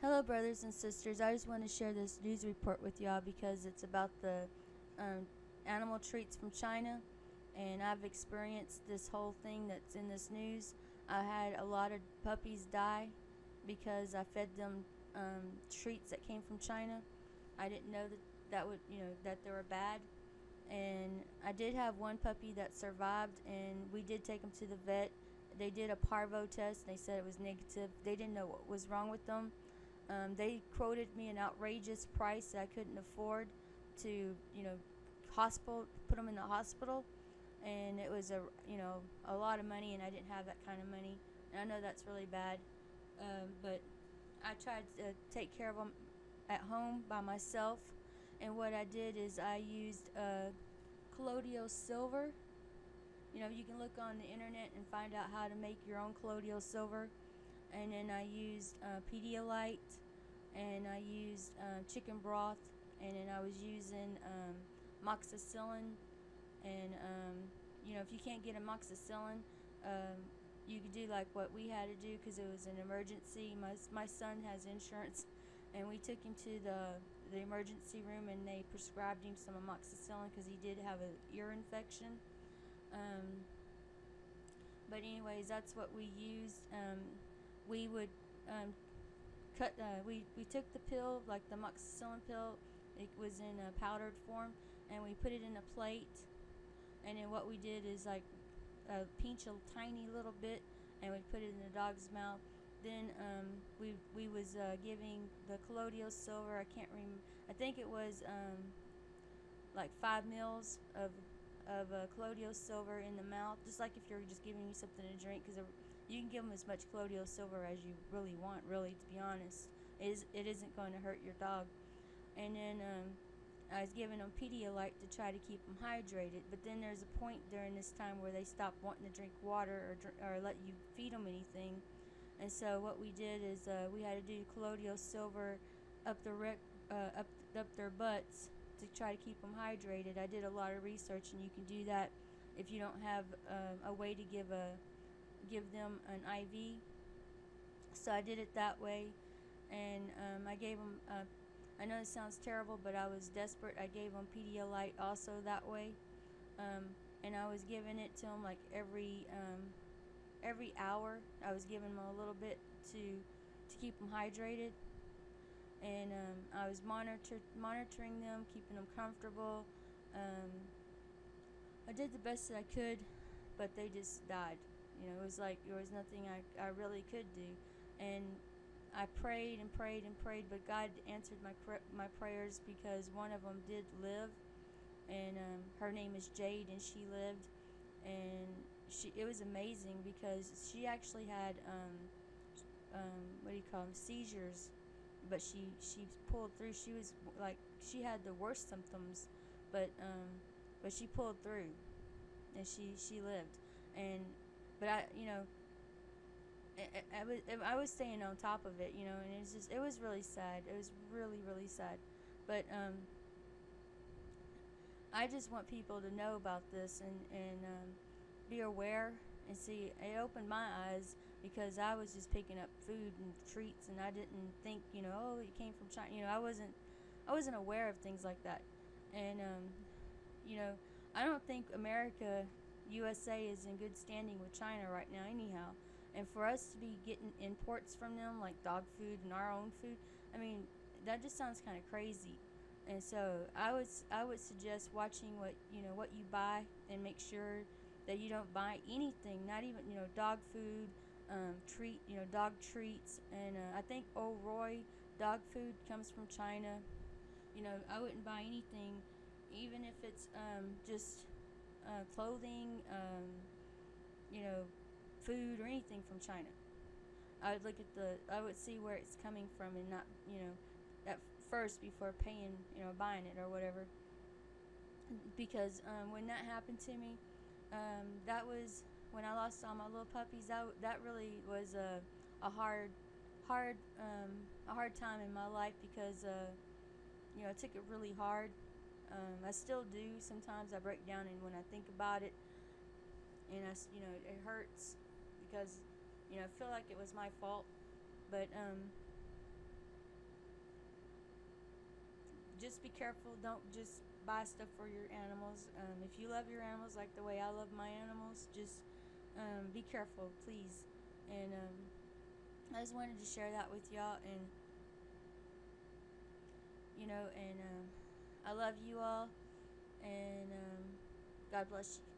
Hello, brothers and sisters. I just want to share this news report with y'all because it's about the um, animal treats from China, and I've experienced this whole thing that's in this news. I had a lot of puppies die because I fed them treats that came from China. I didn't know that would that they were bad, and I did have one puppy that survived, and we did take him to the vet. They did a parvo test, and they said it was negative. They didn't know what was wrong with them. They quoted me an outrageous price that I couldn't afford to, hospital, put them in the hospital, and it was a lot of money, and I didn't have that kind of money. And I know that's really bad, but I tried to take care of them at home by myself. And what I did is I used colloidal silver. You can look on the internet and find out how to make your own colloidal silver. And then I used Pedialyte, and I used chicken broth, and then I was using moxicillin. And if you can't get amoxicillin, you could do like what we had to do because it was an emergency. My son has insurance, and we took him to the emergency room, and they prescribed him some amoxicillin because he did have an ear infection. Um, but anyways, that's what we used. We would cut. We took the pill, like the amoxicillin pill. It was in a powdered form, and we put it in a plate. And then what we did is like pinch a tiny little bit, and we put it in the dog's mouth. Then we was giving the colloidal silver. I can't remember. I think it was like 5 mils of colloidal silver in the mouth, just like if you're just giving you something to drink, because you can give them as much colloidal silver as you really want. Really, to be honest, it isn't going to hurt your dog. And then I was giving them Pedialyte to try to keep them hydrated. But then there's a point during this time where they stop wanting to drink water or let you feed them anything. And so what we did is we had to do colloidal silver up up their butts to try to keep them hydrated. I did a lot of research, and you can do that if you don't have a way to give them an IV. So I did it that way, and I gave them. I know it sounds terrible, but I was desperate. I gave them Pedialyte also that way, and I was giving it to them like every hour. I was giving them a little bit to keep them hydrated, and I was monitoring them, keeping them comfortable. I did the best that I could, but they just died. It was like there was nothing I really could do, and I prayed and prayed and prayed, but God answered my prayers because one of them did live, and her name is Jade, and she lived, and it was amazing because she actually had what do you call them, seizures, but she pulled through. She was like, she had the worst symptoms, but she pulled through, and she lived. And but I was staying on top of it, and it was really sad. It was really, really sad. But I just want people to know about this, and be aware and see. It opened my eyes because I was just picking up food and treats, and I didn't think, oh, it came from China. I wasn't aware of things like that. And you know, I don't think America, USA, is in good standing with China right now, anyhow. And for us to be getting imports from them, like dog food and our own food, I mean, that just sounds kind of crazy. And so I would suggest watching what you buy, and make sure that you don't buy anything, not even dog food, dog treats, and I think O'Roy dog food comes from China. I wouldn't buy anything, even if it's just clothing, food or anything from China. I would see where it's coming from, and not, at first before paying, buying it or whatever. Because when that happened to me, that was when I lost all my little puppies. That really was a hard a hard time in my life because I took it really hard. I still do. Sometimes I break down, and when I think about it, and it hurts because I feel like it was my fault. But just be careful. Don't just buy stuff for your animals. If you love your animals like the way I love my animals, just be careful, please. And I just wanted to share that with y'all. And I love you all. And God bless you.